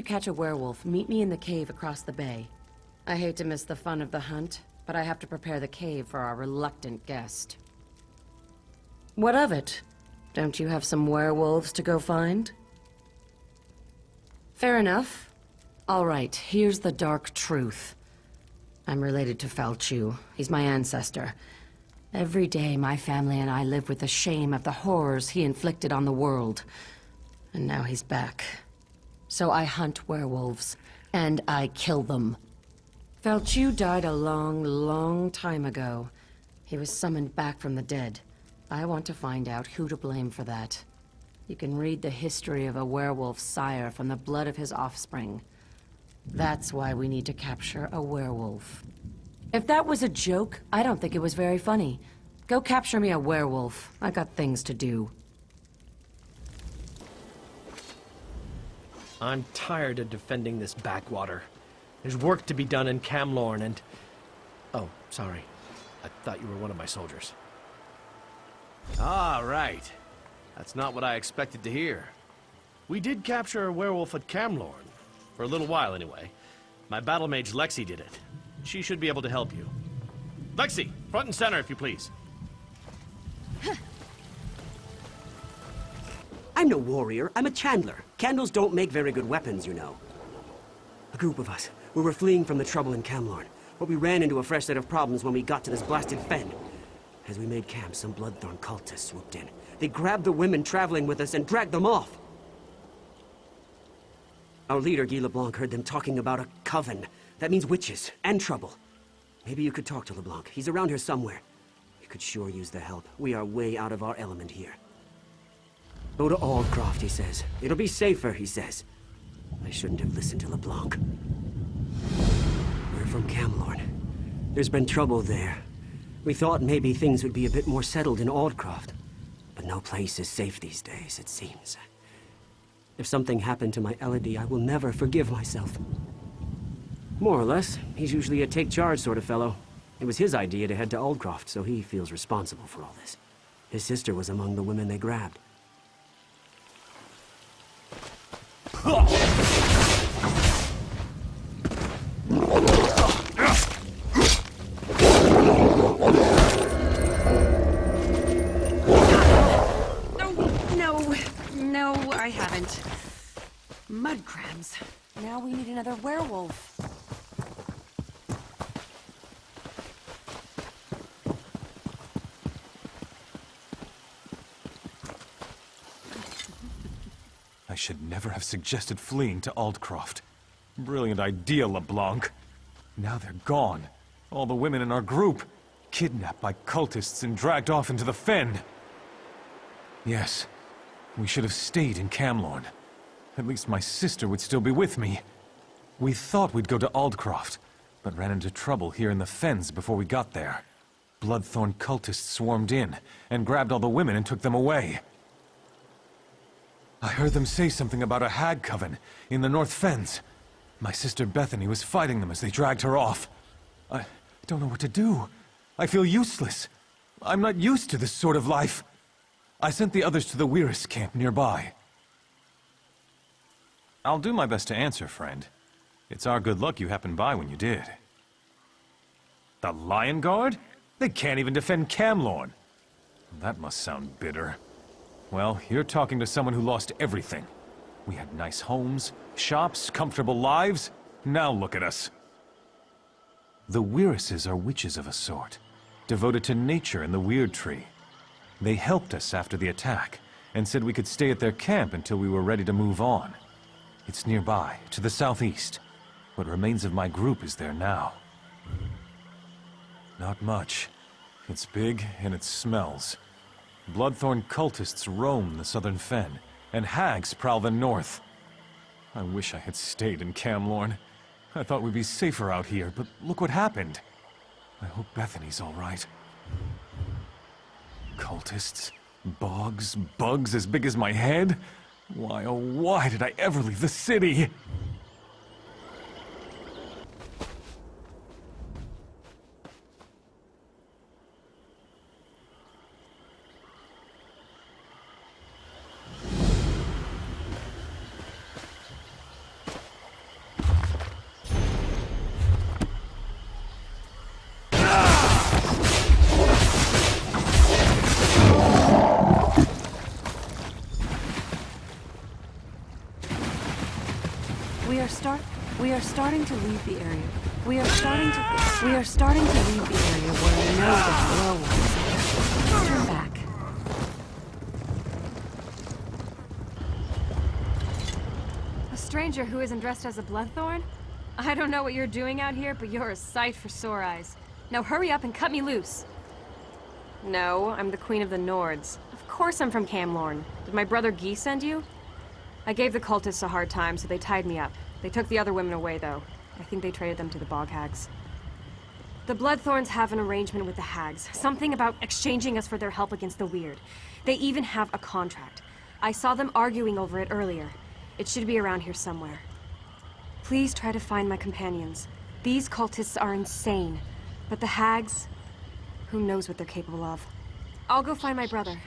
you catch a werewolf, meet me in the cave across the bay. I hate to miss the fun of the hunt, but I have to prepare the cave for our reluctant guest. What of it? Don't you have some werewolves to go find? Fair enough. All right, here's the dark truth. I'm related to Falchu. He's my ancestor. Every day, my family and I live with the shame of the horrors he inflicted on the world. And now he's back. So I hunt werewolves, and I kill them. Falchu died a long, long time ago. He was summoned back from the dead. I want to find out who to blame for that. You can read the history of a werewolf's sire from the blood of his offspring. That's why we need to capture a werewolf. If that was a joke, I don't think it was very funny. Go capture me a werewolf. I got things to do. I'm tired of defending this backwater. There's work to be done in Camlorn and... Oh, sorry. I thought you were one of my soldiers. Ah, right. That's not what I expected to hear. We did capture a werewolf at Camlorn. For a little while, anyway. My battle mage Lexi did it. She should be able to help you. Lexi, front and center, if you please. I'm no warrior, I'm a chandler. Candles don't make very good weapons, you know. A group of us. We were fleeing from the trouble in Camlorn, but we ran into a fresh set of problems when we got to this blasted fen. As we made camp, some Bloodthorn cultists swooped in. They grabbed the women traveling with us and dragged them off. Our leader, Guy LeBlanc, heard them talking about a coven. That means witches and trouble. Maybe you could talk to LeBlanc. He's around here somewhere. You could sure use the help. We are way out of our element here. Go to Aldcroft, he says. It'll be safer, he says. I shouldn't have listened to LeBlanc. We're from Camlorn. There's been trouble there. We thought maybe things would be a bit more settled in Aldcroft. But no place is safe these days, it seems. If something happened to my Elodie, I will never forgive myself. More or less. He's usually a take-charge sort of fellow. It was his idea to head to Aldcroft, so he feels responsible for all this. His sister was among the women they grabbed. No, I haven't. Mud crabs. Now we need another werewolf. I should never have suggested fleeing to Aldcroft. Brilliant idea, LeBlanc. Now they're gone. All the women in our group, kidnapped by cultists and dragged off into the fen. Yes, we should have stayed in Camlorn. At least my sister would still be with me. We thought we'd go to Aldcroft, but ran into trouble here in the fens before we got there. Bloodthorn cultists swarmed in, and grabbed all the women and took them away. I heard them say something about a hag coven in the North Fens. My sister Bethany was fighting them as they dragged her off. I don't know what to do. I feel useless. I'm not used to this sort of life. I sent the others to the Weiris camp nearby. I'll do my best to answer, friend. It's our good luck you happened by when you did. The Lion Guard? They can't even defend Camlorn. That must sound bitter. Well, you're talking to someone who lost everything. We had nice homes, shops, comfortable lives. Now look at us. The Weirises are witches of a sort, devoted to nature and the Weird Tree. They helped us after the attack, and said we could stay at their camp until we were ready to move on. It's nearby, to the southeast. What remains of my group is there now. Not much. It's big, and it smells. Bloodthorn cultists roam the southern fen, and hags prowl the north. I wish I had stayed in Camlorn. I thought we'd be safer out here, but look what happened. I hope Bethany's all right. Cultists, bogs, bugs as big as my head? Why, oh why did I ever leave the city? We are starting to leave the area. We are starting to leave the area where we know the werewolves. Let's turn back. A stranger who isn't dressed as a bloodthorn? I don't know what you're doing out here, but you're a sight for sore eyes. Now hurry up and cut me loose. No, I'm the queen of the Nords. Of course I'm from Camlorn. Did my brother Guy send you? I gave the cultists a hard time, so they tied me up. They took the other women away, though. I think they traded them to the bog hags. The Bloodthorns have an arrangement with the hags. Something about exchanging us for their help against the weird. They even have a contract. I saw them arguing over it earlier. It should be around here somewhere. Please try to find my companions. These cultists are insane. But the hags... who knows what they're capable of. I'll go find my brother.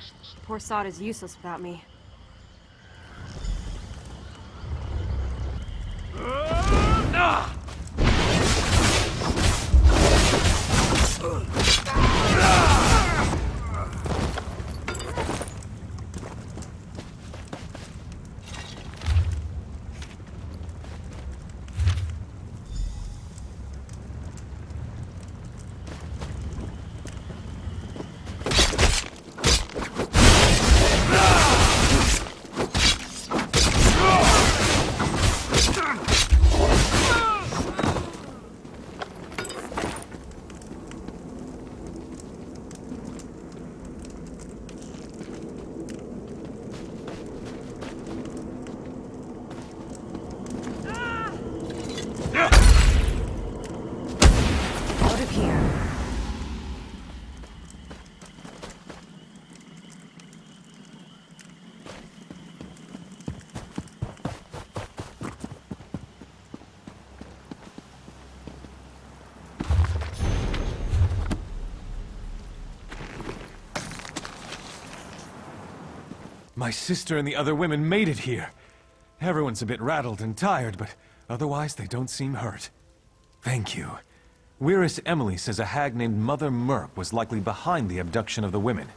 Poor sod is useless without me. My sister and the other women made it here. Everyone's a bit rattled and tired, but otherwise they don't seem hurt. Thank you. Weiress Emily says a hag named Mother Merc was likely behind the abduction of the women.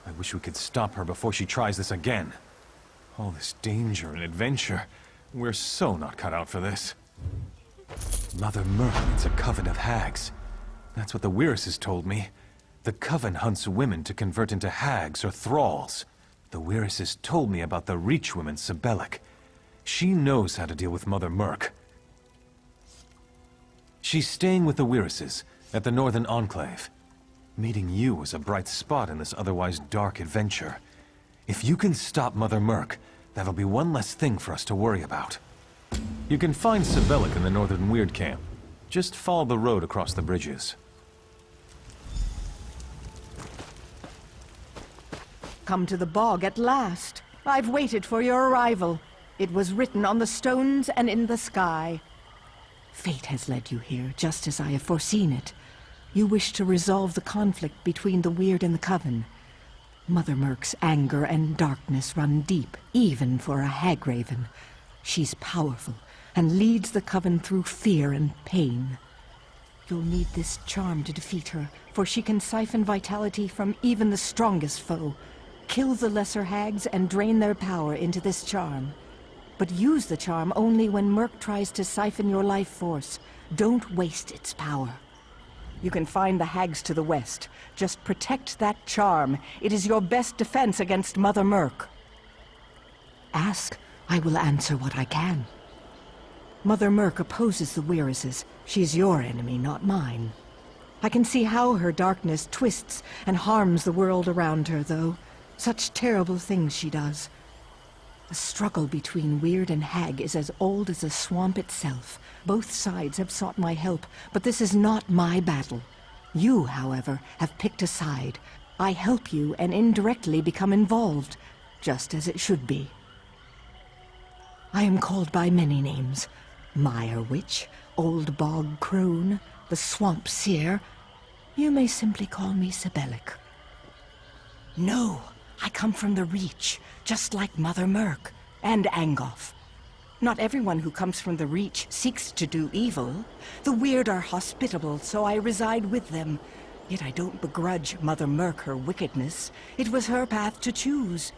I wish we could stop her before she tries this again. All this danger and adventure. We're so not cut out for this. Mother Merc needs a coven of hags. That's what the Weiresses told me. The coven hunts women to convert into hags or thralls. The Weiresses told me about the Reach woman, Sibelic. She knows how to deal with Mother Merc. She's staying with the Weiresses at the Northern Enclave. Meeting you was a bright spot in this otherwise dark adventure. If you can stop Mother Merc, that'll be one less thing for us to worry about. You can find Sibelic in the Northern Weird Camp. Just follow the road across the bridges. Come to the bog at last. I've waited for your arrival. It was written on the stones and in the sky. Fate has led you here, just as I have foreseen it. You wish to resolve the conflict between the Weird and the Coven. Mother Merc's anger and darkness run deep, even for a Hagraven. She's powerful, and leads the Coven through fear and pain. You'll need this charm to defeat her, for she can siphon vitality from even the strongest foe. Kill the lesser hags and drain their power into this charm. But use the charm only when Merc tries to siphon your life force. Don't waste its power. You can find the hags to the west. Just protect that charm. It is your best defense against Mother Merc. Ask, I will answer what I can. Mother Merc opposes the Weiresses. She's your enemy, not mine. I can see how her darkness twists and harms the world around her, though. Such terrible things she does. The struggle between Weird and Hag is as old as the swamp itself. Both sides have sought my help, but this is not my battle. You, however, have picked a side. I help you and indirectly become involved, just as it should be. I am called by many names. Mire Witch, Old Bog Crone, the Swamp Seer. You may simply call me Sibelic. No! I come from the Reach, just like Mother Merc, and Angoff. Not everyone who comes from the Reach seeks to do evil. The Weird are hospitable, so I reside with them. Yet I don't begrudge Mother Merc her wickedness. It was her path to choose.